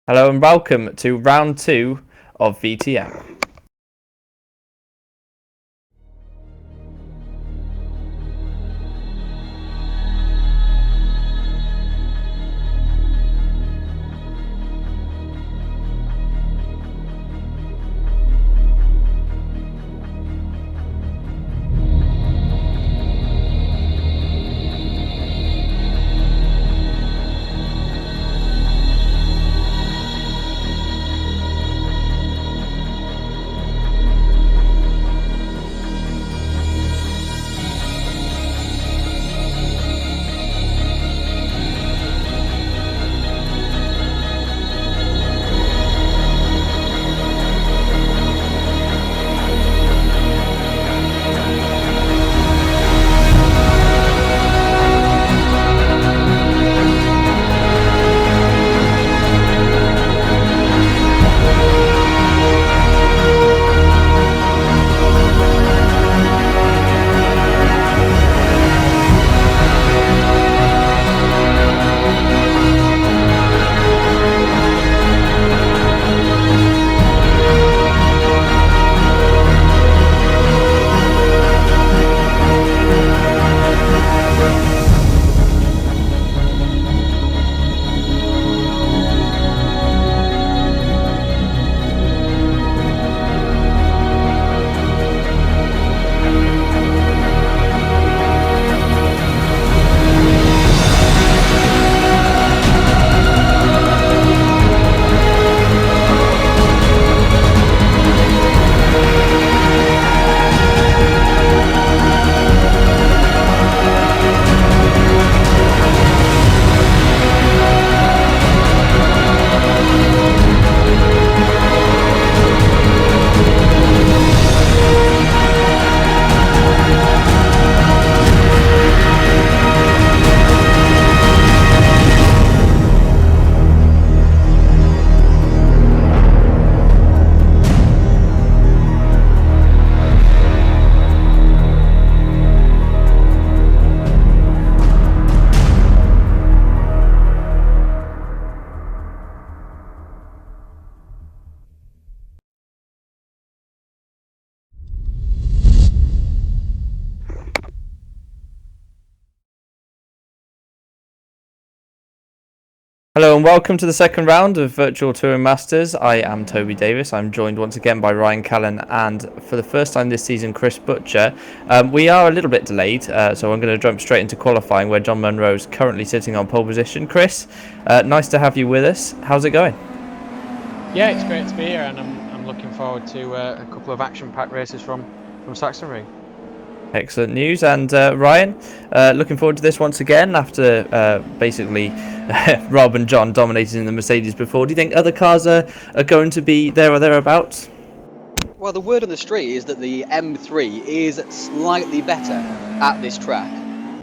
Hello and welcome to round 2 of VTM. Hello and welcome to the second round of Virtual Touring Masters. I am Toby Davis. I'm joined once again by Ryan Callan and for the first time this season Chris Butcher. We are a little bit delayed, so I'm going to jump straight into qualifying where John Munro is currently sitting on pole position. Chris, nice to have you with us. How's it going? Yeah, it's great to be here, and I'm looking forward to a couple of action-packed races from Sachsenring. Excellent news. And Ryan, looking forward to this once again after basically Rob and John dominated in the Mercedes before. Do you think other cars are going to be there or thereabouts? Well, the word on the street is that the M3 is slightly better at this track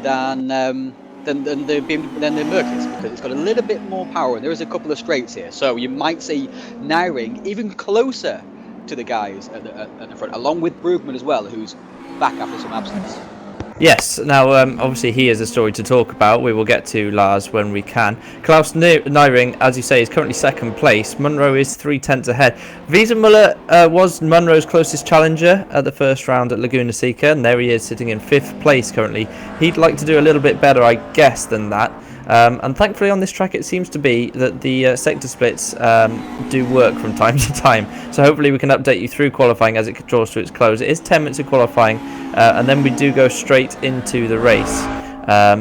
than the Mercedes, because it's got a little bit more power, and there is a couple of straights here. So you might see Nyring even closer to the guys at the front, along with Brugman as well, who's back after some absence. Yes, now obviously he has a story to talk about. We will get to Lars when we can. Klaus Nyring, as you say, is currently second place. Munro is 3/10 ahead. Wiesenmuller was Munro's closest challenger at the first round at Laguna Seca, and there he is sitting in 5th place currently. He'd like to do a little bit better, I guess, than that. And thankfully on this track it seems to be that the sector splits do work from time to time, so hopefully we can update you through qualifying as it draws to its close. It is 10 minutes of qualifying, and then we do go straight into the race.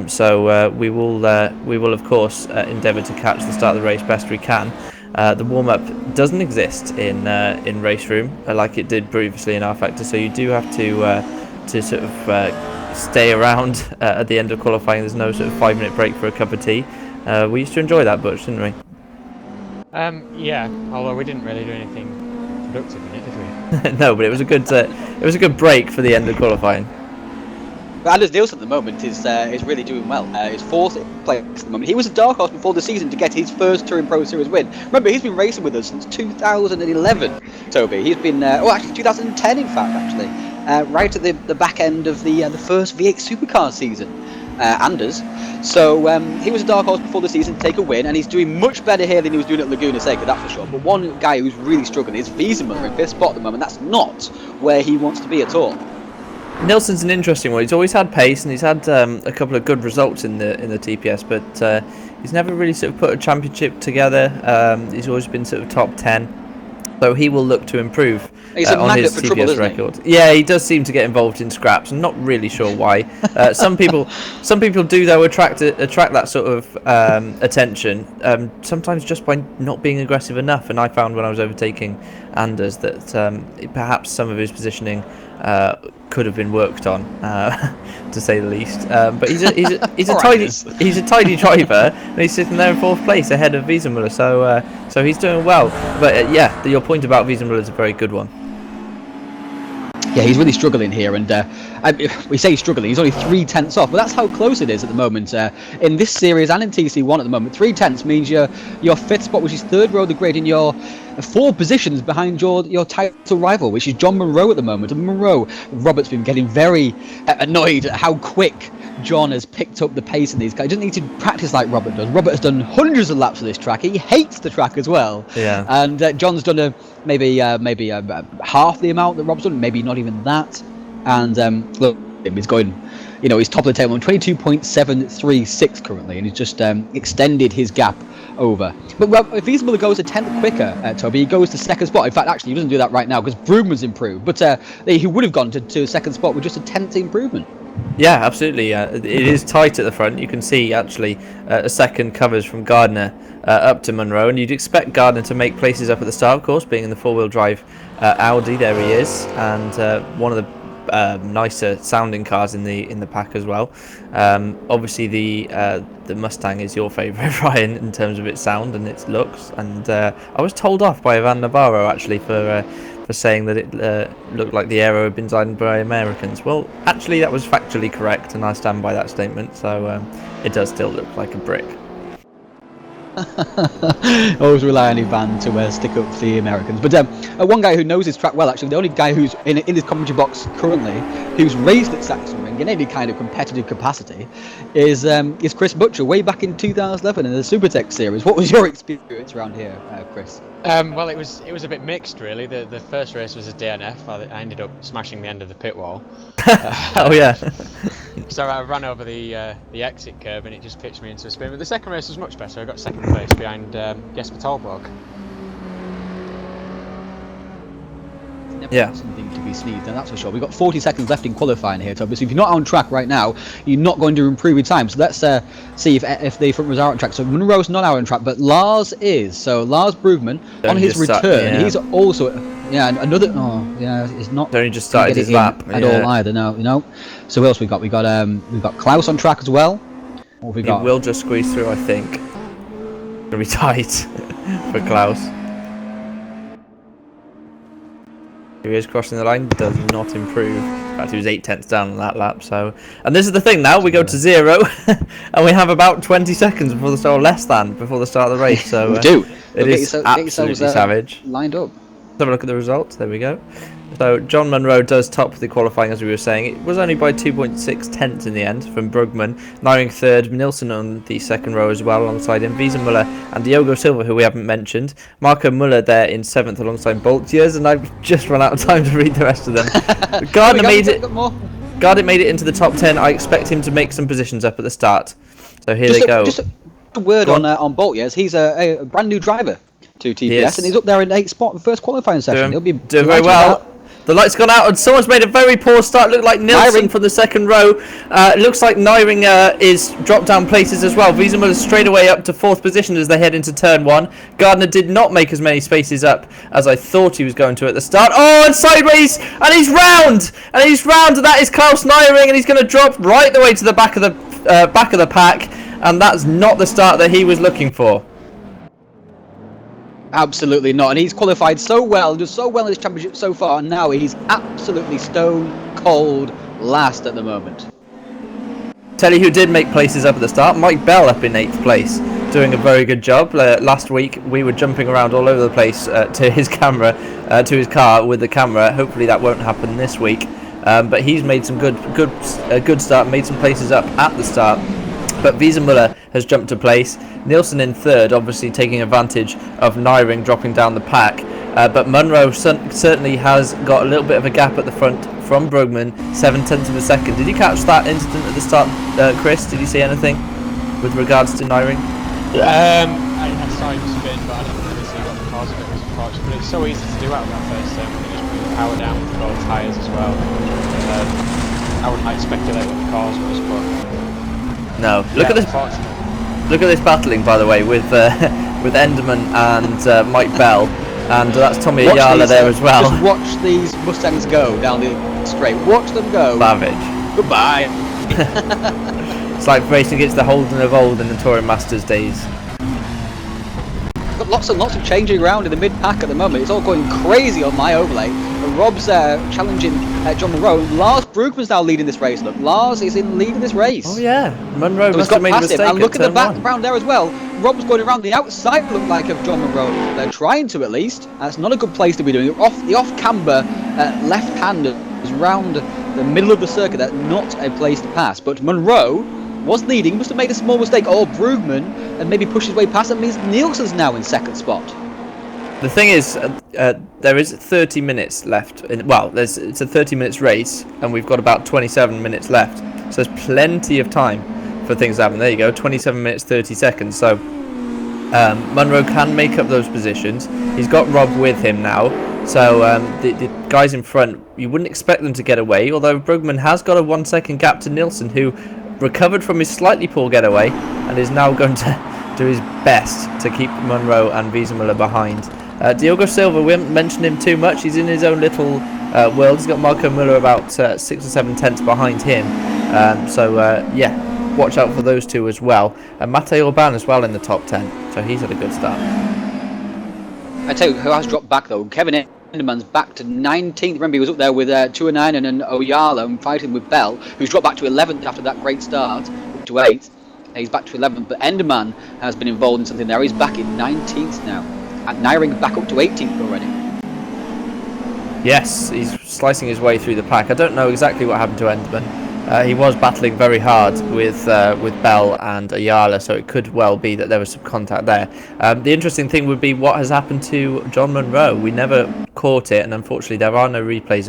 So we will of course endeavour to catch the start of the race best we can. The warm-up doesn't exist in RaceRoom like it did previously in R-Factor, so you do have to sort of stay around at the end of qualifying. There's no sort of 5-minute break for a cup of tea. We used to enjoy that, Butch, didn't we? Yeah, although we didn't really do anything productive in it, did we? No, but it was a good break for the end of qualifying. But Anders Nielsen at the moment is really doing well. He's 4th place at the moment. He was a dark horse before the season to get his first Touring Pro Series win. Remember, he's been racing with us since 2011, Toby. He's been, actually 2010 in fact, right at the back end of the first V8 Supercar season. Anders. So he was a dark horse before the season to take a win, and he's doing much better here than he was doing at Laguna Seca, that's for sure. But one guy who's really struggling is Wiesemuller in 5th spot at the moment. That's not where he wants to be at all. Nilsson's an interesting one. He's always had pace, and he's had a couple of good results in the TPS, but he's never really sort of put a championship together. He's always been sort of top 10. So he will look to improve on his TPS record. Yeah, he does seem to get involved in scraps. I'm not really sure why. Some people do though attract that sort of attention. Sometimes just by not being aggressive enough. And I found when I was overtaking Anders that perhaps some of his positioning could have been worked on, to say the least. But he's a tidy driver, and he's sitting there in 4th place ahead of Wiesemuller. So he's doing well. But yeah, your point about Wiesemuller is a very good one. Yeah, he's really struggling here, and we say struggling, he's only 3/10 off, but that's how close it is at the moment. In this series and in TC1 at the moment, 3/10 means your 5th spot, which is 3rd row of the grid, and you're 4 positions behind your title rival, which is John Munro at the moment. And Munro, Robert's been getting very annoyed at how quick John has picked up the pace in these guys. He doesn't need to practice like Robert does. Robert has done hundreds of laps of this track. He hates the track as well. Yeah. And John's done maybe half the amount that Rob's done, maybe not even that. And look, he's going, he's top of the table on 22.736 currently, and he's just extended his gap over. But if Wiesemuller goes a 10th quicker, Toby, he goes to 2nd spot. In fact, actually, he doesn't do that right now because Broomman's improved. But he would have gone to 2nd spot with just a 10th improvement. Yeah, absolutely. It is tight at the front. You can see actually a second covers from Gardner up to Munro, and you'd expect Gardner to make places up at the start, of course, being in the 4-wheel drive Audi. There he is, and one of the nicer sounding cars in the pack as well. Obviously, the Mustang is your favourite, Ryan, in terms of its sound and its looks. And I was told off by Ivan Navarro actually for saying that it looked like the aero had been designed by Americans. Well, actually, that was factually correct, and I stand by that statement. So it does still look like a brick. Always rely on Ivan to stick up for the Americans. But one guy who knows his track well, actually, the only guy who's in this commentary box currently, who's raced at Sachsenring in any kind of competitive capacity, is Chris Butcher, way back in 2011 in the Supertech series. What was your experience around here, Chris? Well, it was a bit mixed, really. The first race was a DNF. I ended up smashing the end of the pit wall. Oh yeah. So I ran over the exit curb and it just pitched me into a spin. But the second race was much better. I got 2nd place behind Jesper Tolborg. Yeah. Something to be sneezed, and that's for sure. We've got 40 seconds left in qualifying here, Toby. So if you're not on track right now, you're not going to improve your time. So let's see if the front rows are on track. So Munro's not out on track, but Lars is. So Lars Brugman on his return, he's also another. Oh yeah, he's not. Only just started his lap at all either. No. So who else we got? We've got Klaus on track as well. What have we got? He will just squeeze through, I think. Gonna be tight for Klaus. Here he is crossing the line, does not improve. In fact, he was 8/10 down on that lap. So, and this is the thing now, we go to 0, and we have about 20 seconds before the start, or less than, before the start of the race. So we do. It is absolutely savage. Lined up. Let's have a look at the results. There we go. So John Munro does top the qualifying, as we were saying. It was only by 2.6 tenths in the end from Brugman. Nyring 3rd, Nilsson on the 2nd row as well alongside him. Wiesemuller and Diogo Silva, who we haven't mentioned. Marco Muller there in 7th alongside Boltiers, and I've just run out of time to read the rest of them. Gardner made it into the top 10. I expect him to make some positions up at the start. So here they go. Just a word on Boltiers. He's a brand new driver to TPS, and he's up there in 8th spot in the first qualifying session. He'll be doing very well. The light's gone out, and someone's made a very poor start. Looked like Nilsson from the 2nd row. Looks like Nyring is dropped down places as well. Wiesemuller straight away up to 4th position as they head into turn 1. Gardner did not make as many spaces up as I thought he was going to at the start. Oh, and sideways, and he's round, and that is Klaus Nyring, and he's going to drop right the way to the back of the pack, and that's not the start that he was looking for. Absolutely not, and he's qualified so well, does so well in this championship so far, and now he's absolutely stone cold last at the moment. Tell you who did make places up at the start, Mike Bell up in 8th place, doing a very good job. Last week we were jumping around all over the place to his car with the camera. Hopefully that won't happen this week. but he's made some good start, made some places up at the start. But Wiesenmuller has jumped to place. Nielsen in third, obviously taking advantage of Nyring dropping down the pack. But Munro certainly has got a little bit of a gap at the front from Brugman, 7/10 of a second. Did you catch that incident at the start, Chris? Did you see anything with regards to Nyring? I saw him spin, but I didn't really see what the cause of it was, unfortunately. But it's so easy to do out of that first turn. You just put the power down with the roll tyres as well. I wouldn't like to speculate what the cause was, but no. Look at this. Look at this battling, by the way, with with Enderman and Mike Bell, and that's Tommy Ayala there as well. Just watch these Mustangs go down the straight. Watch them go. Savage. Goodbye. It's like racing against the Holden of old in the Touring Masters days. Got lots and lots of changing around in the mid-pack at the moment. It's all going crazy on my overlay. Rob's challenging John Munro. Lars Brugman's now leading this race. Look, Lars is in lead of this race. Oh yeah, Munro So must have made a mistake. And look at the turn one. background there as well. Rob's going around the outside, look like, of John Munro. They're trying to, at least. That's not a good place to be doing it. The off-camber left hand is round the middle of the circuit. That's not a place to pass. But Munro was leading, must have made a small mistake, or Brugman, and maybe pushed his way past. That means Nielsen's now in second spot. The thing is, there is 30 minutes left. It's a 30 minutes race, and we've got about 27 minutes left. So there's plenty of time for things to happen. There you go, 27 minutes 30 seconds. So Munro can make up those positions. He's got Rob with him now. So the guys in front, you wouldn't expect them to get away. Although Brugman has got a 1 second gap to Nielsen, who recovered from his slightly poor getaway and is now going to do his best to keep Munro and Wiesenmuller behind. Diogo Silva, we haven't mentioned him too much. He's in his own little world. He's got Marco Muller about 6 or 7 tenths behind him. Yeah, watch out for those two as well. And Mate Orban as well in the top 10. So he's had a good start. I tell you who has dropped back though. Kevin Enderman's back to 19th. Remember, he was up there with 209 and an Oyala and fighting with Bell, who's dropped back to 11th after that great start, up to 8th. He's back to 11th, but Enderman has been involved in something there. He's back in 19th now. And Nyring back up to 18th already. Yes, he's slicing his way through the pack. I don't know exactly what happened to Enderman. He was battling very hard with Bell and Ayala, so it could well be that there was some contact there. The interesting thing would be what has happened to John Munro. We never caught it, and unfortunately there are no replays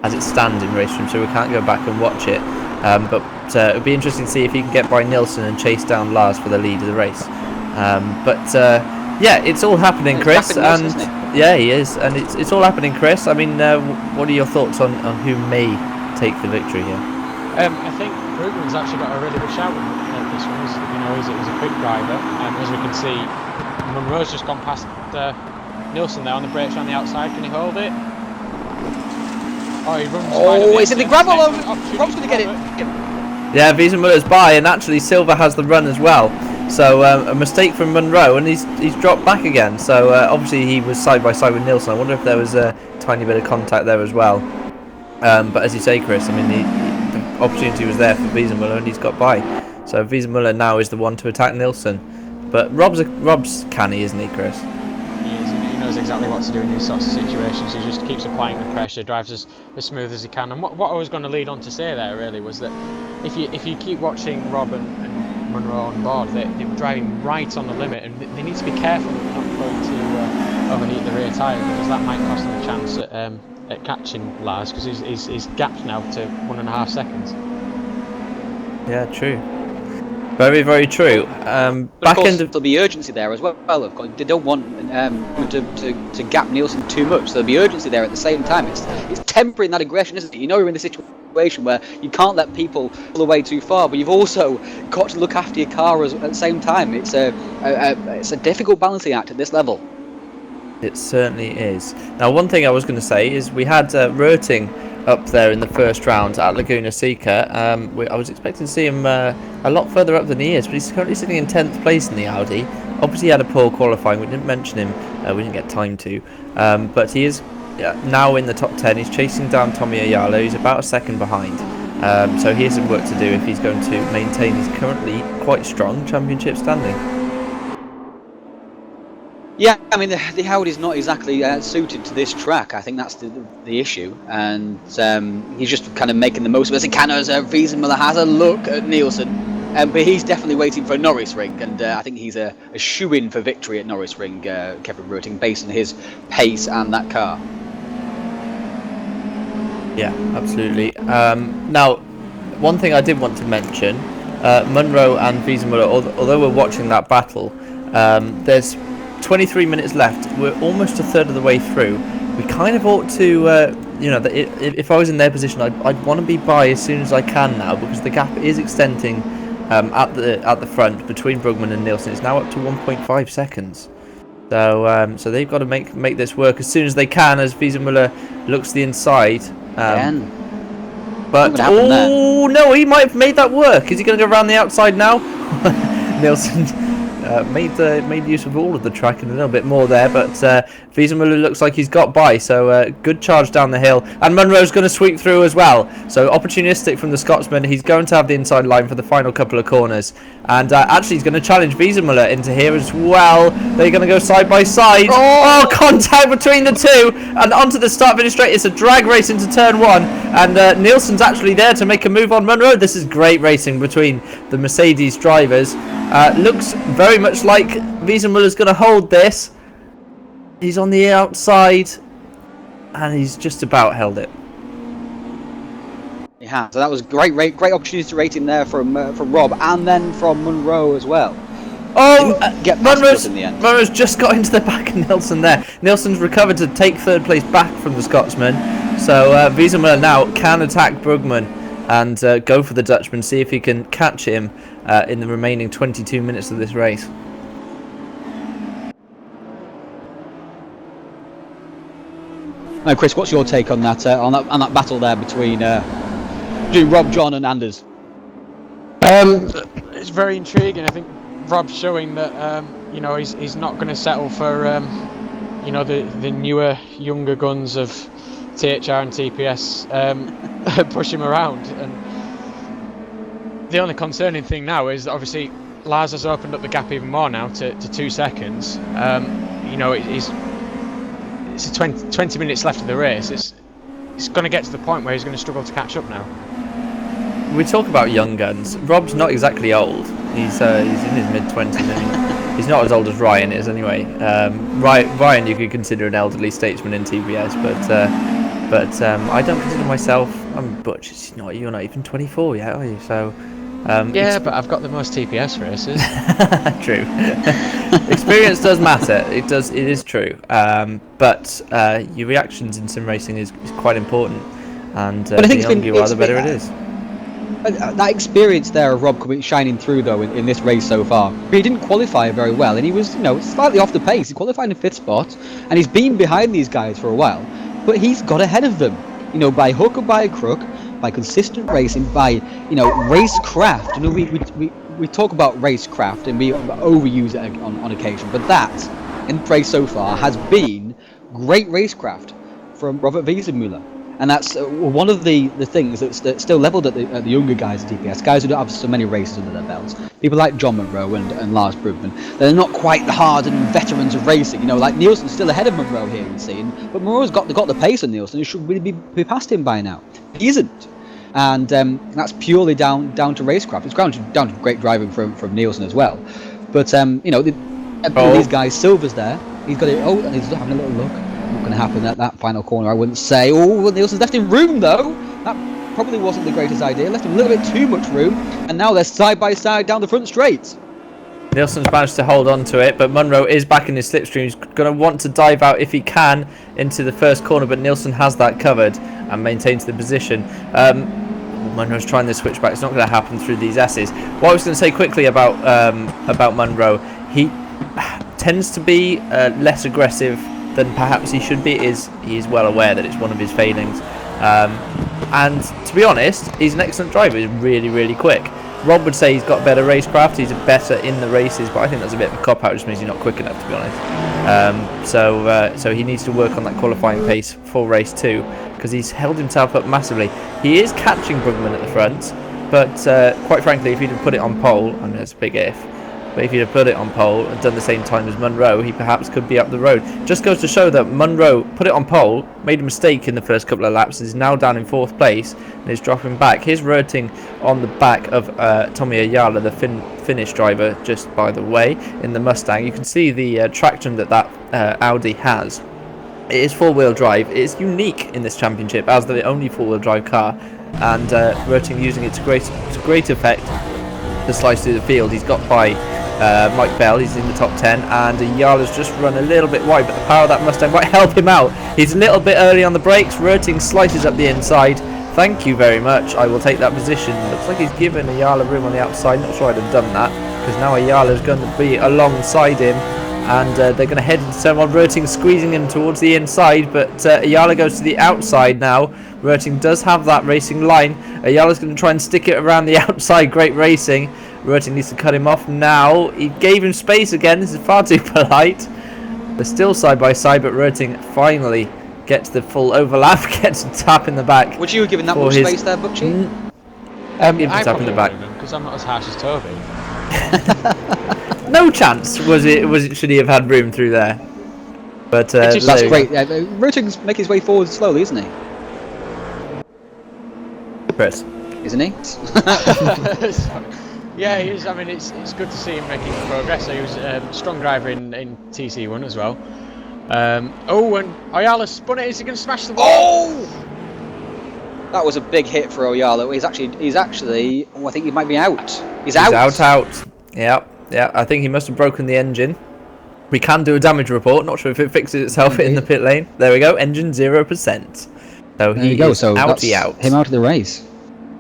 as it stands in RaceRoom, so we can't go back and watch it. But it would be interesting to see if he can get by Nielsen and chase down Lars for the lead of the race. Yeah, it's all happening, Chris. Yeah, he is, and it's all happening, Chris. I mean, what are your thoughts on who may take the victory here? I think Brugman's actually got a really good shout at this one. He's a quick driver, and as we can see, Munro's just gone past Nielsen there on the brakes on the outside. Can he hold it? Oh, he runs. Oh, it's in the gravel. Rob's going to get it. Yeah, Wiesenmuller's by, and actually Silva has the run as well. So a mistake from Munro, and he's dropped back again. So obviously he was side by side with Nielsen. I wonder if there was a tiny bit of contact there as well. But as you say, Chris, I mean the opportunity was there for Wiesenmuller, and he's got by. So Wiesenmuller now is the one to attack Nielsen. But Rob's canny, isn't he, Chris? He is. He knows exactly what to do in these sorts of situations. He just keeps applying the pressure, drives as smooth as he can. And what I was going to lead on to say there really was that if you keep watching Rob and Munro on board, they're driving right on the limit, and they need to be careful that they're not going to overheat the rear tyre, because that might cost them a chance at catching Lars, because he's gapped now to 1.5 seconds. Yeah, true. Very, very true. But of course, there'll be urgency there as well. Of course, they don't want to gap Nielsen too much. So there'll be urgency there at the same time. It's tempering that aggression, isn't it? You know, you're in the situation where you can't let people pull away too far, but you've also got to look after your car at the same time. It's a difficult balancing act at this level. It certainly is. Now, one thing I was going to say is we had Röting up there in the first round at Laguna Seca. I was expecting to see him a lot further up than he is, but he's currently sitting in 10th place in the Audi. Obviously he had a poor qualifying, we didn't mention him, we didn't get time to, but he is now in the top 10. He's chasing down Tommy Ayala, who's about a second behind, so he has some work to do if he's going to maintain his currently quite strong championship standing. Yeah, I mean the Audi's not exactly suited to this track. I think that's the issue, and he's just kind of making the most of it as he can. As Wiesenmüller has a look at Nielsen, but he's definitely waiting for a Norris Ring, and I think he's a shoe-in for victory at Norris Ring. Kevin Reuting, based on his pace and that car. Yeah, absolutely. Now, one thing I did want to mention, Munro and Wiesenmüller, although we're watching that battle, there's 23 minutes left. We're almost a third of the way through. We kind of ought to, if I was in their position, I'd want to be by as soon as I can now, because the gap is extending at the front between Brugman and Nielsen. It's now up to 1.5 seconds. So they've got to make this work as soon as they can, as Wiesenmüller looks to the inside. But oh no, he might have made that work. Is he going to go around the outside now? Nielsen made use of all of the track and a little bit more there, but Wiesenmüller looks like he's got by, so good charge down the hill, and Munro's going to sweep through as well, so opportunistic from the Scotsman. He's going to have the inside line for the final couple of corners, and actually he's going to challenge Wiesenmüller into here as well. They're going to go side by side. Oh, contact between the two, and onto the start finish straight. It's a drag race into turn one, and Nielsen's actually there to make a move on Munro. This is great racing between the Mercedes drivers. Looks very much like Wiesenmüller's going to hold this. He's on the outside, and he's just about held it. Yeah, so that was great opportunity to rate him there from Rob, and then from Munro as well. Oh, Munro's just got into the back of Nielsen there. Nielsen's recovered to take third place back from the Scotsman. So Wiesenmüller now can attack Brugman and go for the Dutchman, see if he can catch him in the remaining 22 minutes of this race. Now, Chris, what's your take on that battle there between Rob, John, and Anders? It's very intriguing. I think Rob's showing that he's not going to settle for the newer, younger guns of THR and TPS push him around. And the only concerning thing now is that obviously Lars has opened up the gap even more now to 2 seconds. It's 20 minutes left of the race. It's going to get to the point where he's going to struggle to catch up now. We talk about young guns. Rob's not exactly old. He's in his mid-20s. And he's not as old as Ryan is anyway. Ryan you could consider an elderly statesman in TBS, but I don't consider myself. I'm Butch. You're not even 24 yet, are you? So. But I've got the most TPS races. True. Experience does matter. It is true. But your reactions in sim racing is quite important, and the younger you are, the better it is. That experience there of Rob shining through though in this race so far. He didn't qualify very well, and he was slightly off the pace. He qualified in 5th spot, and he's been behind these guys for a while, but he's got ahead of them. By hook or by crook, by consistent racing, by racecraft. We talk about racecraft and we overuse it on occasion, but that in the race so far has been great racecraft from Robert Wiesenmüller, and that's one of the things that's still levelled at the younger guys at DPS, guys who don't have so many races under their belts. People like John Munro and Lars Brugman, they're not quite the hardened veterans of racing. Like Nielsen's still ahead of Munro here in scene, but Munro's got the pace on Nielsen. He should really be past him by now. He isn't. And that's purely down to racecraft. It's down to great driving from Nielsen as well. But these guys, Silver's there. He's got it. Oh, and he's having a little look. Not going to happen at that final corner, I wouldn't say. Oh, Nielsen's left him room though. That probably wasn't the greatest idea. Left him a little bit too much room, and now they're side by side down the front straight. Nielsen's managed to hold on to it, but Munro is back in his slipstream. He's going to want to dive out if he can into the first corner, but Nielsen has that covered and maintains the position. Munro's trying the switchback. It's not going to happen through these S's. What I was going to say quickly about Munro, he tends to be less aggressive than perhaps he should be. He is well aware that it's one of his failings. And to be honest, he's an excellent driver. He's really, really quick. Rob would say he's got better racecraft, he's better in the races, but I think that's a bit of a cop-out. It just means he's not quick enough, to be honest. So he needs to work on that qualifying pace for race 2, because he's held himself up massively. He is catching Brugman at the front, but quite frankly, if he'd have put it on pole, I mean, that's a big if, But if he'd have put it on pole and done the same time as Munro, he perhaps could be up the road. Just goes to show that Munro put it on pole, made a mistake in the first couple of laps, and is now down in 4th place and is dropping back. Here's Röting on the back of Tommy Ayala, the Finnish driver, just by the way, in the Mustang. You can see the traction that Audi has. It is 4-wheel drive. It is unique in this championship as the only 4-wheel drive car, and Röting using it to great effect to slice through the field. He's got by Mike Bell, he's in the top 10, and Ayala's just run a little bit wide, but the power of that Mustang might help him out. He's a little bit early on the brakes. Röting slices up the inside. Thank you very much. I will take that position. Looks like he's given Ayala room on the outside. Not sure I'd have done that, because now Ayala's going to be alongside him, and they're going to head into turn one. Röting squeezing him towards the inside, but Ayala goes to the outside now. Röting does have that racing line. Ayala's going to try and stick it around the outside. Great racing. Röting needs to cut him off now. He gave him space again. This is far too polite. They're still side by side, but Röting finally gets the full overlap, gets a tap in the back. Would you have given that much space there, Butchie? Give a tap in the back. Because I'm not as harsh as Toby. No chance. Was it? Should he have had room through there? But that's great. Röting's making his way forward slowly, isn't he? Chris, isn't he? Yeah, he is. I mean, it's good to see him making progress. He was a strong driver in TC1 as well. And Ayala spun it. Is he going to smash the wall? Oh! That was a big hit for Ayala. He's actually. Oh, I think he might be out. He's out. Out. Yeah. I think he must have broken the engine. We can do a damage report. Not sure if it fixes itself in the pit lane. There we go. Engine 0%. So there you go. So that's him out of the race.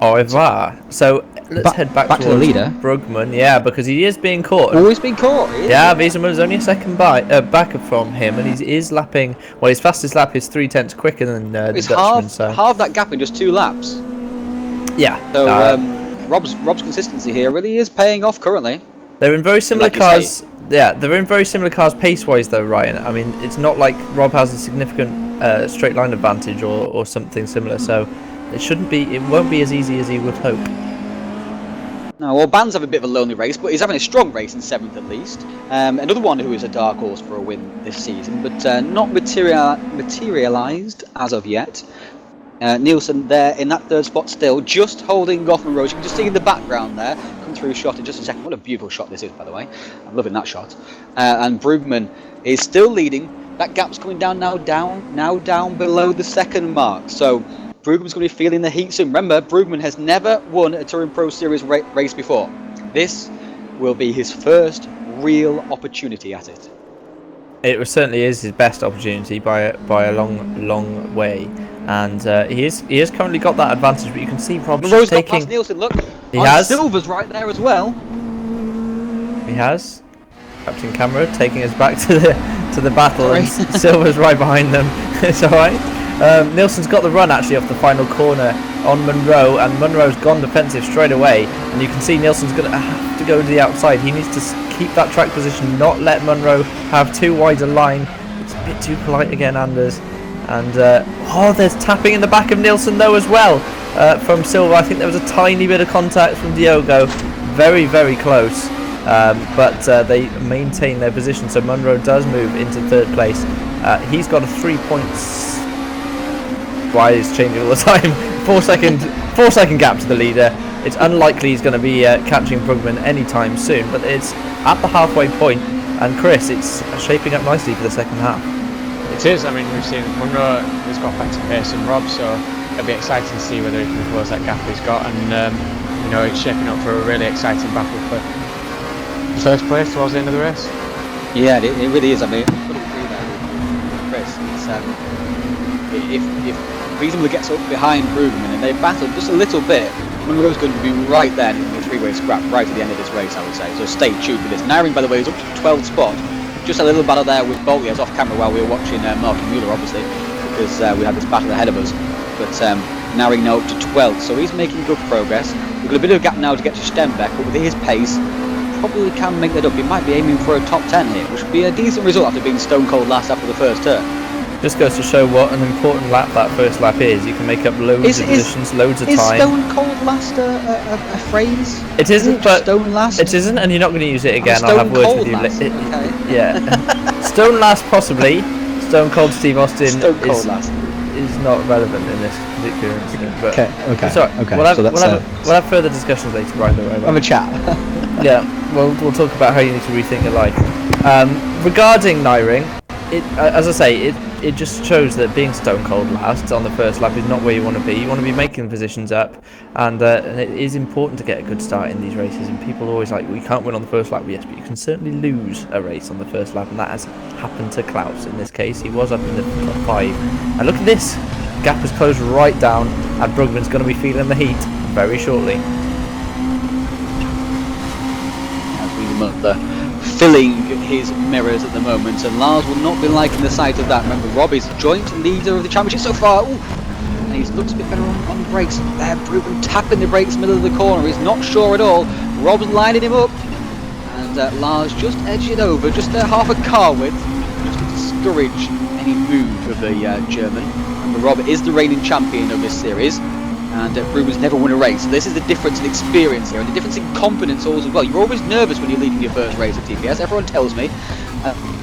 Au revoir. So let's head back to the leader. Brugman, because he is being caught. Always being caught. Yeah, Wieselmüller's only a second back from him, and he is lapping. Well, his fastest lap is 3/10 quicker than the Dutchman. Half that gap in just 2 laps. Yeah. So Rob's consistency here really is paying off currently. They're in very similar cars. Yeah, they're in very similar cars pace-wise, though, Ryan. I mean, it's not like Rob has a significant straight line advantage or something similar. So it won't be as easy as he would hope. No, well, Ban's having a bit of a lonely race, but he's having a strong race in 7th at least. Another one who is a dark horse for a win this season, but not materialised as of yet. Nielsen there in that 3rd spot still, just holding off on Rose. You can just see in the background there, come through shot in just a second. What a beautiful shot this is, by the way. I'm loving that shot. And Brugman is still leading. That gap's coming down now down below the 2nd mark. So Brugman's going to be feeling the heat soon. Remember, Brugman has never won a Touring Pro Series race before. This will be his first real opportunity at it. It certainly is his best opportunity by a long way, and he has currently got that advantage. But you can see Rob's Rose taking. Got past Nielsen, look. He has. Silver's right there as well. He has. Captain Camera taking us back to the battle, and Silver's right behind them. It's all right. Nielsen's got the run actually off the final corner on Munro, and Munro's gone defensive straight away, and you can see Nielsen's going to have to go to the outside. He needs to keep that track position, not let Munro have too wide a line. It's a bit too polite again, Anders. And there's tapping in the back of Nielsen though as well from Silver. I think there was a tiny bit of contact from Diogo, very, very close, but they maintain their position, so Munro does move into 3rd place. He's got a 3 points. Why is changing all the time? 4 second gap to the leader. It's unlikely he's going to be catching Brugman anytime soon, but it's at the halfway point, and Chris, it's shaping up nicely for the second half. It is. I mean, we've seen Munro has got better pace than Rob, so it'll be exciting to see whether he can close that gap he's got, and it's shaping up for a really exciting battle for first place towards the end of the race. Yeah, it really is. I mean, I've got to agree there with Chris. If Wieselmüller gets up behind Brugman and they battle just a little bit, Munro's going to be right there in the 3-way scrap right at the end of this race, I would say. So stay tuned for this. Nyring, by the way, is up to 12th spot. Just a little battle there with Bolliers off camera while we were watching Mark and Mueller, obviously, because we had this battle ahead of us. But Nyring now up to 12th, so he's making good progress. We've got a bit of a gap now to get to Stenbeck, but with his pace, probably can make that up. He might be aiming for a top 10 here, which would be a decent result after being stone cold last after the first turn. Just goes to show what an important lap that first lap is. You can make up loads of positions, loads of time. Is stone cold last a phrase? It isn't, but stone last. it isn't, and you're not going to use it again. Oh, I'll have stone words cold with you. last. Okay. Yeah, Stone Last possibly. Stone Cold Steve Austin Stone Cold last. is not relevant in this particular incident. But Okay. Sorry, Okay. we'll So we'll have further discussions later, Brian. Don't worry about have a it. chat. Yeah, we'll talk about how you need to rethink your life. Regarding Nyring, as I say, it just shows that being stone cold last on the first lap is not where you want to be. You want to be making positions up, and it is important to get a good start in these races. And people are always like, we can't win on the first lap. Yes, but you can certainly lose a race on the first lap, and that has happened to Klaus in this case. He was up in the top 5, and look at this. Gap has closed right down, and Brugman's going to be feeling the heat very shortly. Filling his mirrors at the moment, and Lars will not be liking the sight of that. Remember, Rob is joint leader of the championship so far. Ooh. And he looks a bit better on the brakes. There, Brugman tapping the brakes middle of the corner. He's not sure at all. Rob's lining him up, and Lars just edged it over, just half a car width, just to discourage any move of the German. Remember, Rob is the reigning champion of this series, and Brugman's never won a race. So this is the difference in experience here, and the difference in confidence also as well. You're always nervous when you're leading your first race at TPS. Everyone tells me.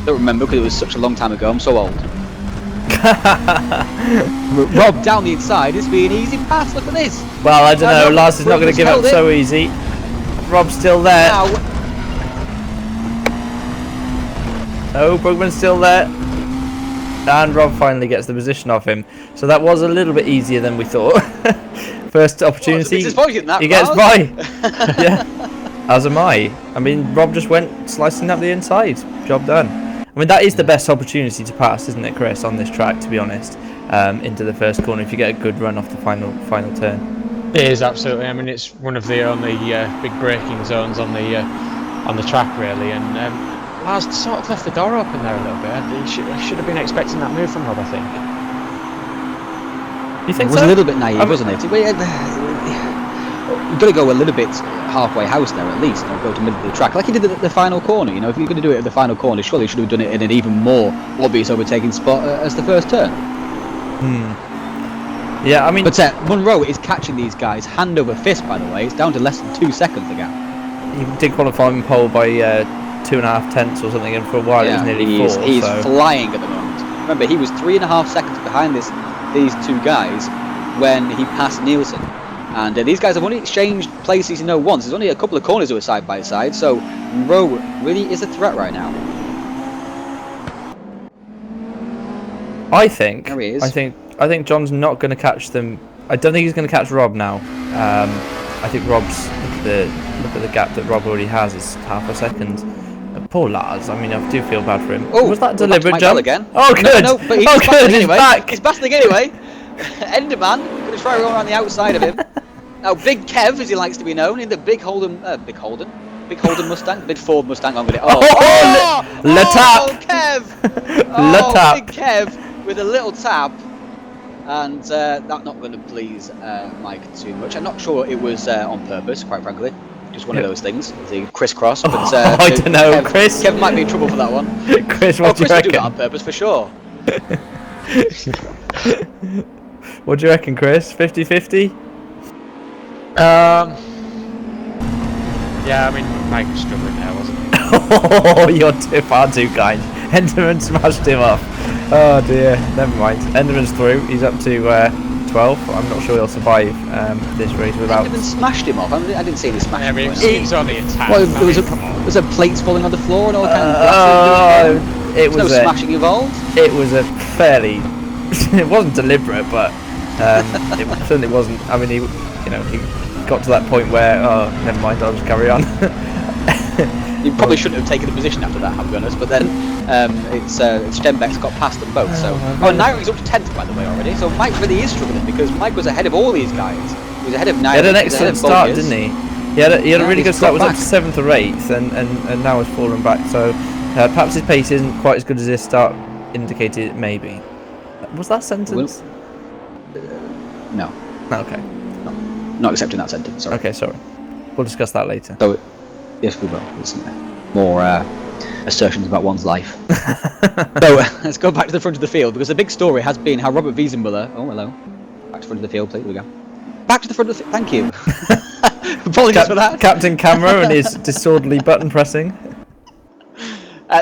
Don't remember because it was such a long time ago. I'm so old. Rob down the inside is being easy pass. Look at this. Well, I don't know. Lars is not going to give up it. so easy. Rob's still there. Now, Oh, Brugman's still there. And Rob finally gets the position off him. So that was a little bit easier than we thought. First opportunity, he gets by. Yeah, as am I. I mean, Rob just went slicing up the inside. Job done. I mean, that is the best opportunity to pass, isn't it, Chris, on this track, to be honest, into the first corner if you get a good run off the final turn. It is, absolutely. I mean, it's one of the only big braking zones on the track, really, and Lars sort of left the door open there a little bit. He should have been expecting that move from Rob, I think. You think it was so? a little bit naive, wasn't it? You've got to go a little bit halfway house there at least, go to the middle of the track, like he did at the final corner. You know, if you're going to do it at the final corner, surely you should have done it in an even more obvious overtaking spot as the first turn. Yeah, I mean, but Munro is catching these guys hand over fist. By the way, it's down to less than 2 seconds again. He did qualify in pole by 2.5 tenths or something, and for a while it was nearly 4. He's flying at the moment. Remember, he was 3.5 seconds behind these two guys when he passed Nielsen. And these guys have only exchanged places, once. There's only a couple of corners that were side by side, so Monroe really is a threat right now. I think. There he is. I think John's not going to catch them. I don't think he's going to catch Rob now. I think Rob's look at the gap that Rob already has is half a second. Poor Lars. I mean, I do feel bad for him. Oh, was that a deliberate jump? Again. Oh, good. No, but he's back. He's battling anyway. Enderman going to try to go around the outside of him. Now, Big Kev, as he likes to be known, in the Big Holden Mustang, Big Ford Mustang. I'm going to. Le tap. Kev. Le tap. Big Kev with a little tap, and that's not going to please Mike too much. I'm not sure it was on purpose, quite frankly. Just one of those things, the crisscross. But I don't know, Chris. Kev might be in trouble for that one. Chris, what do you reckon? Chris would do that on purpose for sure. What do you reckon, Chris? 50-50? Yeah, I mean, Mike was struggling there, wasn't he? Oh, you're far too kind. Enderman smashed him off. Oh dear, never mind. Enderman's through. He's up to 12. I'm not sure he'll survive this race without. Enderman smashed him off. I didn't see any smash. I mean, it's only a tap. Well, there was a plates falling on the floor and all kinds of glasses. It was no smashing involved. It was a fairly. It wasn't deliberate, but it certainly wasn't. I mean, he got to that point where, oh, never mind, I'll just carry on. You probably shouldn't have taken the position after that, I'll be honest. But then it's Stenbeck's got past them both. So Nyring's up to 10th, by the way, already. So Mike really is struggling because Mike was ahead of all these guys. He was ahead of Nyring. He had an excellent start, didn't he? He had a really good start. Was up to 7th or 8th, and now has fallen back. So perhaps his pace isn't quite as good as his start indicated. Maybe. Was that sentence? No. Okay. Not accepting that sentence. Sorry. Okay, sorry. We'll discuss that later. So, yes, we will. There's more assertions about one's life. So let's go back to the front of the field because the big story has been how Robert Wiesenmuller. Oh, hello. Back to the front of the field, please. Here we go. Back to the front of thank you. Apologies for that. Captain Camera and his disorderly button pressing.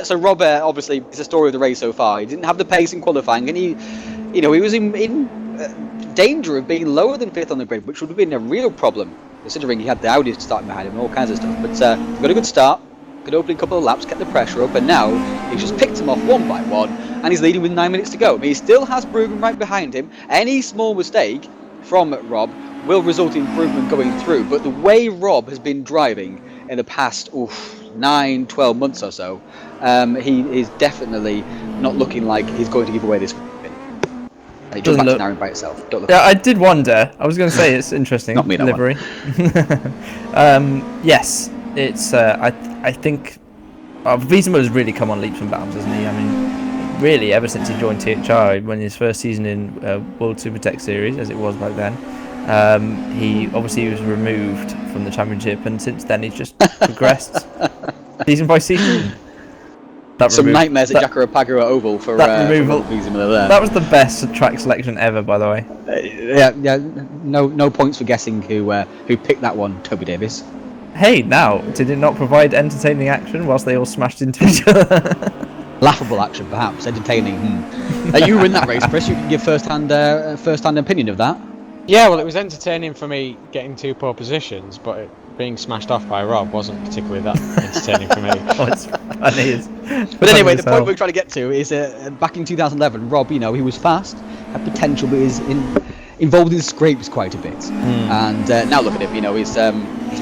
So Rob, obviously, is the story of the race so far. He didn't have the pace in qualifying, and he was in danger of being lower than 5th on the grid, which would have been a real problem, considering he had the Audi starting behind him and all kinds of stuff. But he got a good start, good opening couple of laps, kept the pressure up, and now he's just picked him off one by one, and he's leading with 9 minutes to go. He still has Bruggen right behind him. Any small mistake from Rob will result in Bruggen going through, but the way Rob has been driving in the past 9, 12 months or so, he is definitely not looking like he's going to give away this win. It just back to Naring by itself. Don't look I did wonder. I was going to say it's interesting. Not me, that livery. Yes, it's. I think Wiesema has really come on leaps and bounds, hasn't he? I mean, really, ever since he joined THR, when his first season in World Supertech Series, as it was back then, he obviously was removed from the championship, and since then he's just progressed season by season. Some nightmares at Jacarapagua Oval for removal. There. That was the best track selection ever, by the way. Yeah. No points for guessing who picked that one. Toby Davis. Hey, now did it not provide entertaining action whilst they all smashed into each other? Laughable action, perhaps. Entertaining. You were in that race, Chris. You can give first-hand opinion of that. Yeah, well, it was entertaining for me getting 2 pole positions, but being smashed off by Rob wasn't particularly that entertaining for me. Oh, it's funny. But anyway, the point we're trying to get to is back in 2011, Rob, he was fast, had potential, but is involved in scrapes quite a bit. And now look at him, he's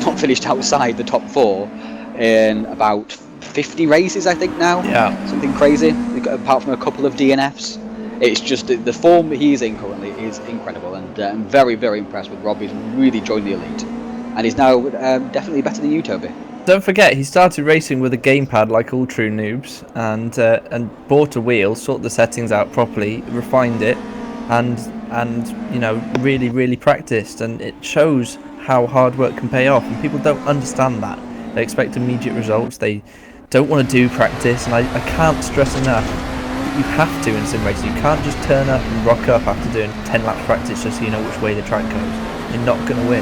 not finished outside the top 4 in about 50 races, I think now. Yeah. Something crazy, apart from a couple of DNFs. It's just the form he's in currently is incredible, and I'm very, very impressed with Rob. He's really joined the elite, and he's now definitely better than you, Toby. Don't forget, he started racing with a gamepad like all true noobs, and bought a wheel, sorted the settings out properly, refined it, and really, really practiced. And it shows how hard work can pay off, and people don't understand that. They expect immediate results. They don't want to do practice, and I can't stress enough. You have to in sim racing. You can't just turn up and rock up after doing 10 laps practice just so you know which way the track goes. You're not going to win.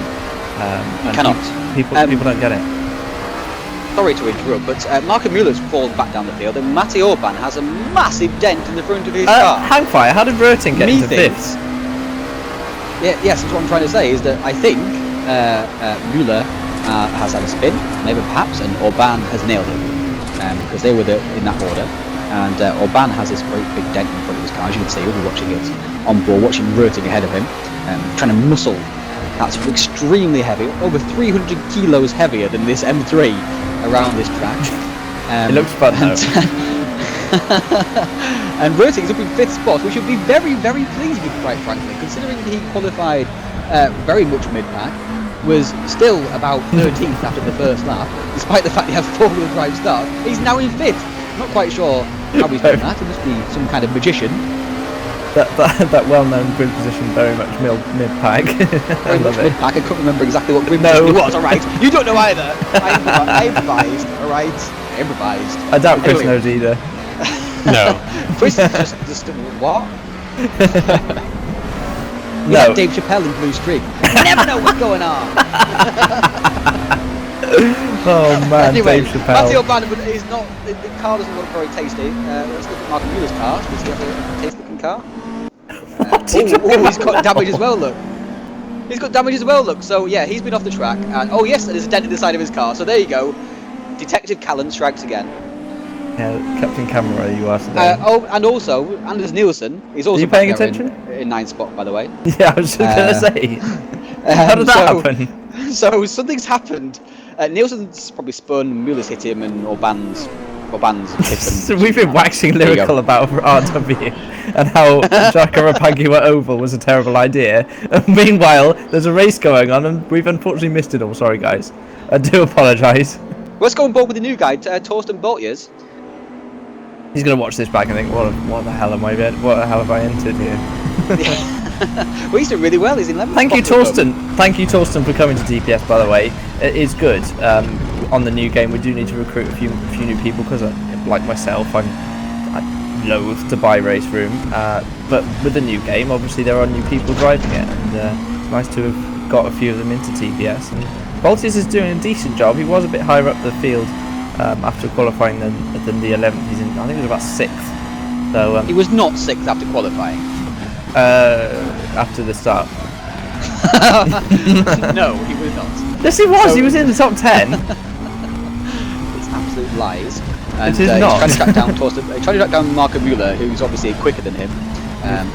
You cannot. People don't get it. Sorry to interrupt, but Marco Muller's fallen back down the field, and Matty Orban has a massive dent in the front of his car. Hangfire, how did Röting get into 5th? Yes, that's what I'm trying to say, is that I think Muller has had a spin, maybe perhaps, and Orban has nailed it, because they were in that order. And Orban has this great big dent in front of his car, as you can see. We'll be watching it on board, watching Röting ahead of him, trying to muscle. That's extremely heavy, over 300 kilos heavier than this M3 around this track. It looks fun though. And Röting's up in 5th spot, which would be very, very pleased with, quite frankly, considering he qualified very much mid-pack, was still about 13th after the first lap, despite the fact he had 4-wheel drive start. He's now in 5th. Not quite sure how he's done that. He must be some kind of magician. That well-known grid position, very much mid-pack. Very much mid-pack. I couldn't remember exactly what grid position it was. All right, you don't know either. I improvised. All right, I improvised. I doubt Chris knows either. No. Chris is just what? No. Like Dave Chappelle in Blue Streak. You never know what's going on. Oh man, anyway, Dave Chappelle. Matty Orban is not. The car doesn't look very tasty. Let's look at Marco Muller's car. Does he have a tasty-looking car? He's got damage as well. Look, he's got damage as well. Look, so yeah, he's been off the track. And oh yes, there's a dent in the side of his car. So there you go. Detective Callan strikes again. Yeah, Captain Camera, you are today. And also Anders Nielsen. He's also. Are you paying attention? In 9th spot, by the way. Yeah, I was just gonna say. How did that happen? So something's happened. Nielsen's probably spun, Muller's hit him, and Orban's hit him. So we've been waxing lyrical about RW and how Jacarapagua Oval was a terrible idea. And meanwhile, there's a race going on, and we've unfortunately missed it all. Sorry, guys. I do apologise. Let's go on board with the new guy, Torsten Boltiers. He's gonna watch this back and think, what the hell have I entered here? Well, he's doing really well. He's in 11th. Thank you, Torsten. Thank you, Torsten, for coming to DPS. By the way, it is good. On the new game, we do need to recruit a few new people because, like myself, I'm loath to buy RaceRoom. But with the new game, obviously there are new people driving it, and it's nice to have got a few of them into TBS. And Baltis is doing a decent job. He was a bit higher up the field after qualifying than the 11th. He's in, I think it was about 6th. So he was not 6th after qualifying. After the start. No, he was not. Yes, he was. So, he was in the top 10. It's absolute lies. And, it is not. He's trying to track down Marco Müller, who's obviously quicker than him.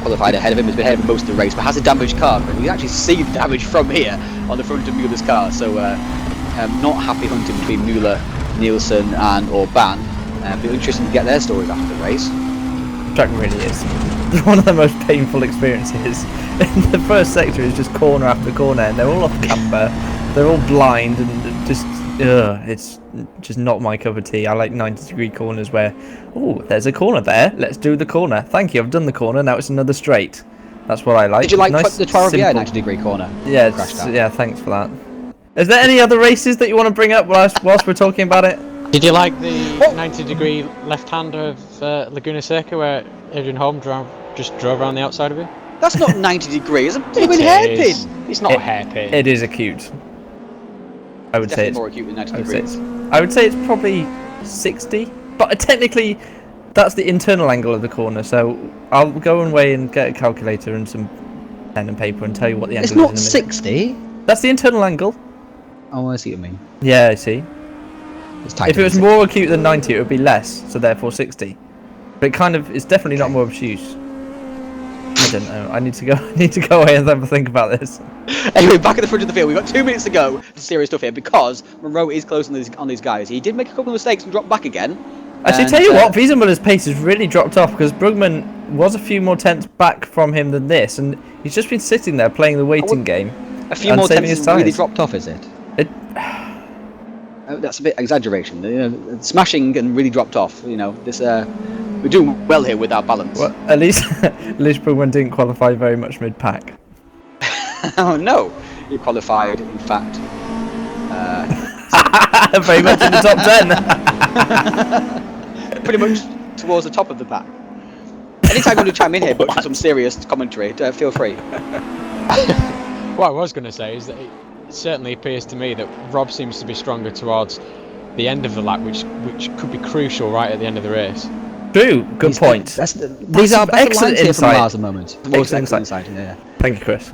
Qualified ahead of him, has been ahead of most of the race, but has a damaged car. And you can actually see the damage from here on the front of Müller's car. So, not happy hunting between Müller, Nielsen, and Orban. It'll be interesting to get their stories after the race. Track really is one of the most painful experiences. In the first sector is just corner after corner, and they're all off camber. They're all blind, and just it's just not my cup of tea. I like 90-degree corners where, oh, there's a corner there. Let's do the corner. Thank you. I've done the corner. Now it's another straight. That's what I like. Did you like nice, the Trois-Rivières 90-degree corner? Yeah, yeah. Thanks for that. Is there any other races that you want to bring up whilst we're talking about it? Did you like the 90-degree left-hander of Laguna Seca where Adrian Holm just drove around the outside of it? That's not 90 degrees. It's a blooming hairpin. It's not a hairpin. It is acute. I would say it's more acute than 90 degrees. I would say it's probably 60, but technically that's the internal angle of the corner. So I'll go away and get a calculator and some pen and paper and tell you what the angle is. It's not 60. That's the internal angle. Oh, I see what you mean. Yeah, I see. If it was more acute than 90, it would be less, so therefore 60. But it's definitely not more obtuse. I don't know. I need to go away and have a think about this. Anyway, back at the front of the field, we've got 2 minutes to go to serious stuff here because Monroe is close on these guys. He did make a couple of mistakes and drop back again. Actually, tell you what, Wiesenmüller's pace has really dropped off because Brugman was a few more tenths back from him than this, and he's just been sitting there playing the waiting game. A few more tenths has really dropped off, is it? That's a bit exaggeration. Smashing and really dropped off. This we're doing well here with our balance. Well, at least Brugman didn't qualify very much mid-pack. Oh no, he qualified in fact. Very much in the top 10. Pretty much towards the top of the pack. Anytime you want to chime in here, but for some serious commentary, feel free. What I was going to say is that it certainly appears to me that Rob seems to be stronger towards the end of the lap, which could be crucial right at the end of the race. True, good point. These are excellent insight from Lars at the moment. Excellent insight. Yeah. Thank you, Chris.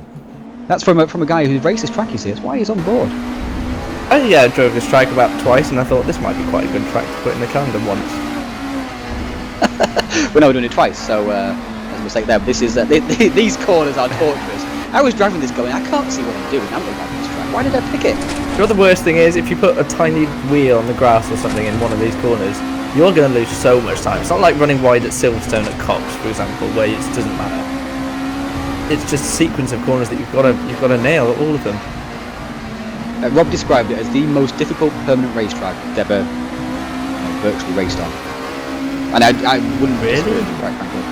That's from a guy who races track, you see. That's why he's on board. I drove this track about twice, and I thought this might be quite a good track to put in the calendar once. Well, no, we're doing it twice, so there's a mistake there. But this is these corners are torturous. I was driving this going, I can't see what I'm doing. I'm not driving this track. Why did I pick it? You know, the worst thing is if you put a tiny wheel on the grass or something in one of these corners, you're going to lose so much time. It's not like running wide at Silverstone at Cox, for example, where it doesn't matter. It's just a sequence of corners that you've got to nail, all of them. Rob described it as the most difficult permanent racetrack he'd ever virtually raced on, and I wouldn't disagree with him, quite frankly.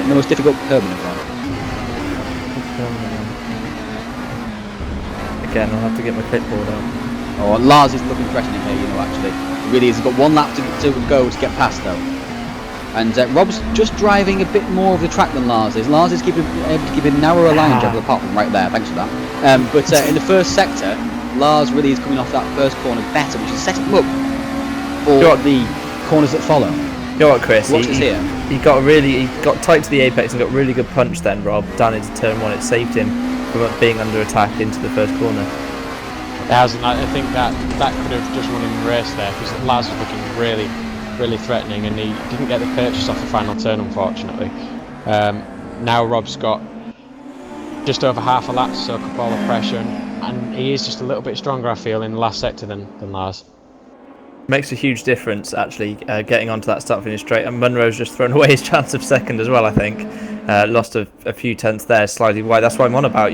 The most difficult permanent one. Again, I'll have to get my clipboard out. Oh, Lars is looking threatening here, actually. He really is. He's got one lap to go to get past, though. And Rob's just driving a bit more of the track than Lars is. Lars is able to keep a narrower line apart from right there. Thanks for that. But in the first sector, Lars really is coming off that first corner better, which is setting him up for the corners that follow. You know what, Chris? He got tight to the apex and got really good punch then, Rob, down into turn 1. It saved him from being under attack into the first corner. It has, and I think that could have just won him the race there, because Lars was looking really threatening, and he didn't get the purchase off the final turn, unfortunately. Now Rob's got just over half a lap to soak up all the pressure, and he is just a little bit stronger, I feel, in the last sector than Lars. Makes a huge difference, actually, getting onto that start finish straight, and Munro's just thrown away his chance of second as well, I think. Lost a few tenths there, slightly wide. That's what I'm on about,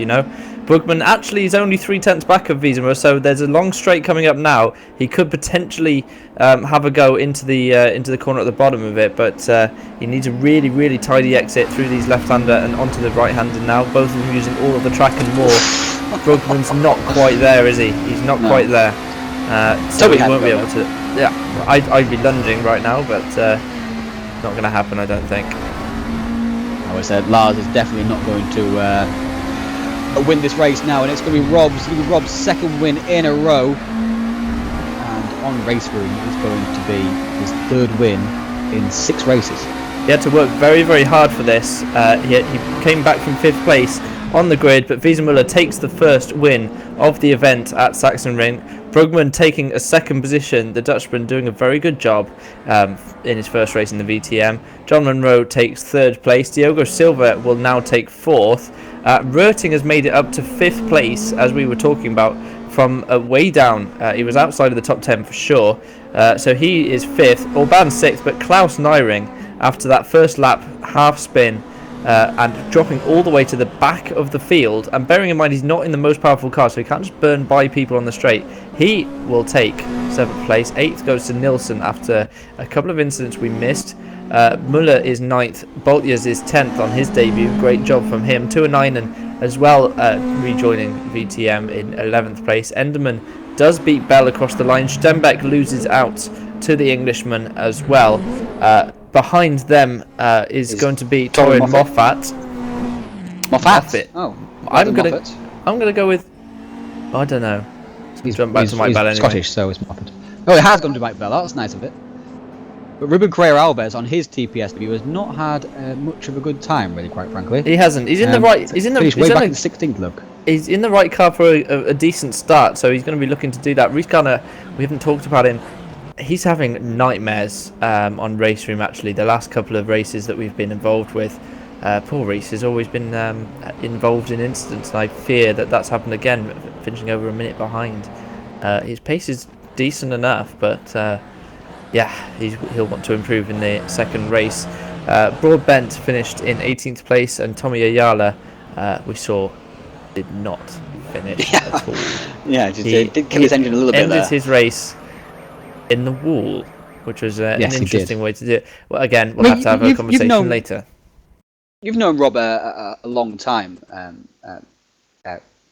Brugman actually is only 3 tenths back of Wiesenmüller, so there's a long straight coming up now. He could potentially have a go into the corner at the bottom of it, but he needs a really tidy exit through these left-hander and onto the right-hander now. Both of them using all of the track and more. Brugman's not quite there, is he? He's not quite there. So he won't be able to. Yeah, I'd be lunging right now, but not going to happen, I don't think. I said Lars is definitely not going to win this race now, and it's going to be Rob's second win in a row. And on RaceRoom, it's going to be his third win in 6 races. He had to work very, very hard for this. He came back from 5th place on the grid, but Wiesenmüller takes the first win of the event at Sachsenring. Brugman taking a 2nd position, the Dutchman doing a very good job in his first race in the VTM. John Munro takes 3rd place. Diogo Silva will now take 4th. Röting has made it up to 5th place, as we were talking about, from way down. He was outside of the top 10 for sure. So he is 5th, Orban 6th, but Klaus Nyring, after that first lap half spin, and dropping all the way to the back of the field, and bearing in mind he's not in the most powerful car, so he can't just burn by people on the straight, he will take 7th place. 8th goes to Nilsson after a couple of incidents we missed. Muller is 9th, Boltiers is 10th on his debut, great job from him. Tuonainen as well rejoining VTM in 11th place. Enderman does beat Bell across the line. Stenbeck loses out to the Englishman as well. Behind them is going to be Torin Moffat. Moffat? Oh, I'm gonna go with, I don't know. He's jump back to Mike Bell anyway. Scottish, so it's Moffat. Oh, it has gone to Mike Bell. That's nice of it. But Ruben Correa Alves on his TPS debut has not had much of a good time, really, quite frankly. He hasn't. He's in the right. He's in the. Finished way back in 16th, look. He's in the right car for a decent start, so he's going to be looking to do that. Rhys Garner, we haven't talked about him. He's having nightmares on RaceRoom, actually. The last couple of races that we've been involved with, poor Rhys has always been involved in incidents, and I fear that that's happened again, finishing over a minute behind. His pace is decent enough, but yeah, he'll want to improve in the second race. Broadbent finished in 18th place, and Tommy Ayala, we saw, did not finish at all. Yeah, he did kill his engine a little bit there. Ended his race in the wall, which was an interesting way to do it. Well, again, we'll have to have a conversation later. You've known Rob a long time,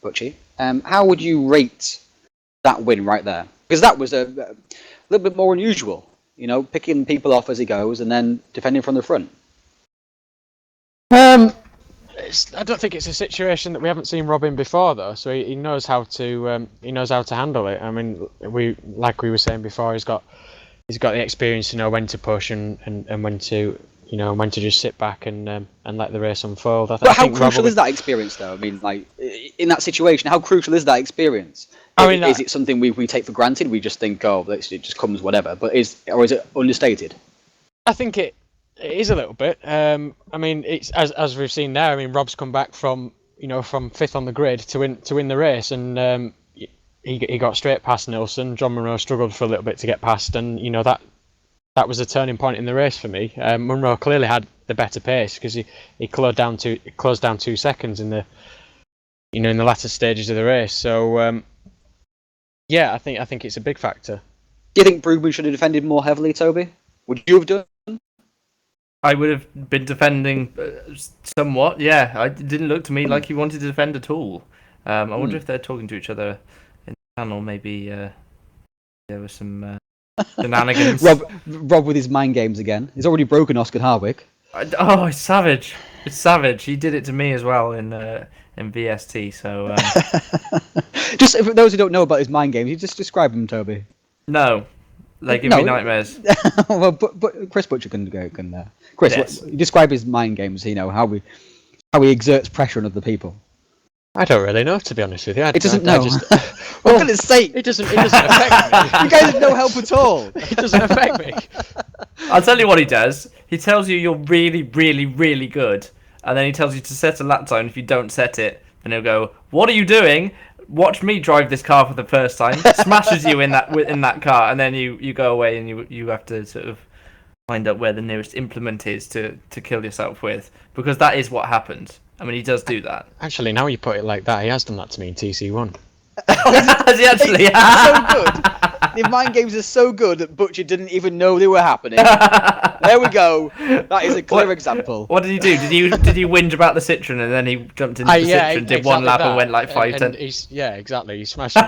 Butchie. How would you rate that win right there? Because that was a little bit more unusual, you know, picking people off as he goes and then defending from the front. I don't think it's a situation that we haven't seen Rob in before, though. So he knows how to handle it. I mean, like we were saying before, he's got the experience to know when to push and when to just sit back and let the race unfold. But how crucial is that experience, though? I mean, like in that situation, how crucial is that experience? I mean, is it something we take for granted? We just think, oh, it just comes whatever. But is it understated? I think it is a little bit. I mean, it's as we've seen there. I mean, Rob's come back from 5th on the grid to win the race, and he got straight past Nilsson. John Munro struggled for a little bit to get past, and that was a turning point in the race for me. Munro clearly had the better pace because he closed down 2 seconds in the latter stages of the race. So yeah, I think it's a big factor. Do you think Brugman should have defended more heavily, Toby? Would you have done? I would have been defending somewhat, yeah. It didn't look to me like he wanted to defend at all. I wonder if they're talking to each other in the channel. Maybe there was some shenanigans. Rob with his mind games again. He's already broken Oscar Harwick. Oh, it's savage. It's savage. He did it to me as well in VST. So just for those who don't know about his mind games, you just describe them, Toby. No. They give me nightmares. Well, but Chris Butcher can Chris, yes. Describe his mind games. How he exerts pressure on other people. I don't really know, to be honest with you. It doesn't know. For goodness sake! It doesn't affect me. You guys have no help at all. It doesn't affect me. I'll tell you what he does. He tells you you're really, really, really good, and then he tells you to set a lap time. If you don't set it, then he'll go, "What are you doing? Watch me drive this car for the first time." Smashes you in that car, and then you go away and you have to sort of find out where the nearest implement is to kill yourself with, because that is what happened. I mean, he does do that. Actually, now you put it like that, he has done that to me in TC1. Has he actually? So good. The mind games are so good that Butcher didn't even know they were happening. There we go. That is a clear example. What did he do? Did he whinge about the Citroen and then he jumped into the Citroen, did one lap and went like 5-10? Yeah, exactly. He smashed me.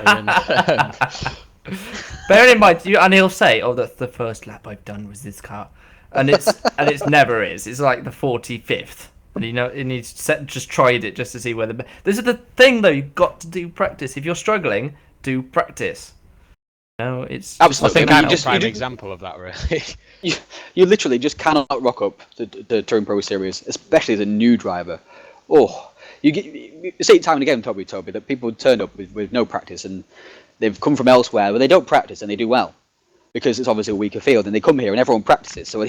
Bearing in mind, and he'll say, "Oh, that's the first lap I've done with this car," and it's never is. It's like the 45th. And he's just tried it just to see whether. This is the thing, though. You've got to do practice. If you're struggling, do practice. No, it's Absolutely. I think I mean, I'm you a prime just- example of that, really. You literally just cannot rock up to the Touring Pro Series, especially as a new driver. Oh, you see it time and again, Toby, that people turn up with no practice, and they've come from elsewhere where they don't practice and they do well, because it's obviously a weaker field, and they come here and everyone practices. So,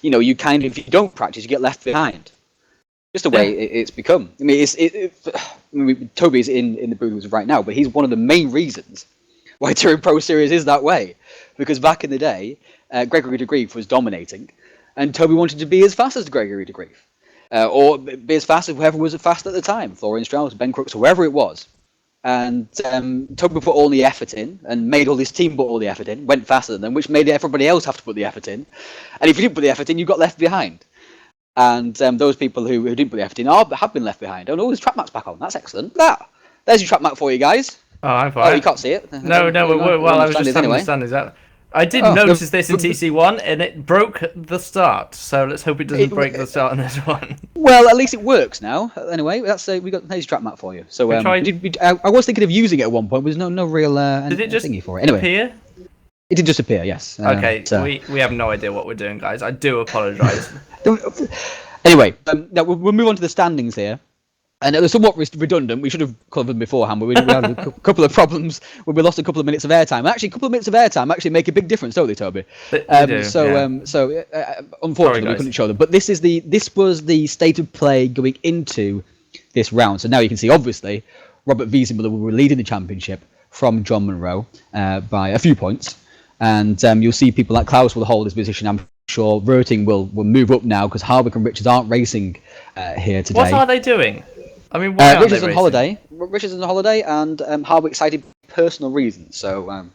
you kind of, if you don't practice, you get left behind. Just the way it's become. I mean, Toby's in the booth right now, but he's one of the main reasons why Touring Pro Series is that way. Because back in the day, Gregory de Grief was dominating, and Toby wanted to be as fast as Gregory de Grief. Or be as fast as whoever was fast at the time, Florian Strauss, Ben Crooks, whoever it was. And Toby put all the effort in, and made all his team put all the effort in, went faster than them, which made everybody else have to put the effort in. And if you didn't put the effort in, you got left behind. And those people who didn't put the effort in have been left behind. Oh no, there's track map's back on. That's excellent. There's your track map for you guys. Oh, I'm fine. Oh, you can't see it. No, well, I was just having the standards out. I did notice this in TC1, and it broke the start. So let's hope it doesn't break the start in this one. Well, at least it works now. Anyway, there's your track map for you. So I was thinking of using it at one point. But there's no real did it just thingy for it. Anyway, appear? It did just appear. Yes. Okay, we have no idea what we're doing, guys. I do apologise. Anyway, now we'll move on to the standings here. And it was somewhat redundant. We should have covered them beforehand, but we had a couple of problems where we lost a couple of minutes of airtime. Actually, a couple of minutes of airtime actually make a big difference, don't they, Toby? They do, Unfortunately, we couldn't show them. But this was the state of play going into this round. So now you can see, obviously, Robert Wiesenmuller will be leading the championship from John Munro by a few points. And you'll see people like Klaus will hold his position. I'm sure Röting will move up now because Harwick and Richards aren't racing here today. What are they doing? I mean, why aren't Richards they on racing? holiday. Richards on holiday, and Harwick cited personal reasons. So,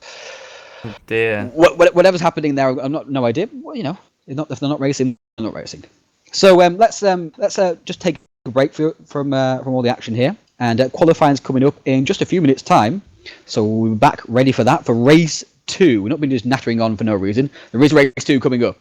dear. Whatever's happening there, no idea. Well, if they're not racing, they're not racing. So let's just take a break from all the action here, and qualifying's coming up in just a few minutes' time. So we'll be back ready for that for race 2. We're not been just nattering on for no reason. There is race 2 coming up.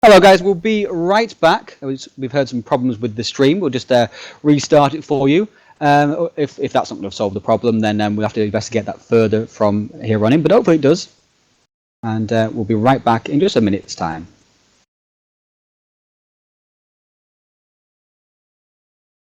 Hello guys, we'll be right back. We've heard some problems with the stream. We'll just restart it for you. If that's not going to solve the problem, then we'll have to investigate that further from here on in. But hopefully it does. And we'll be right back in just a minute's time.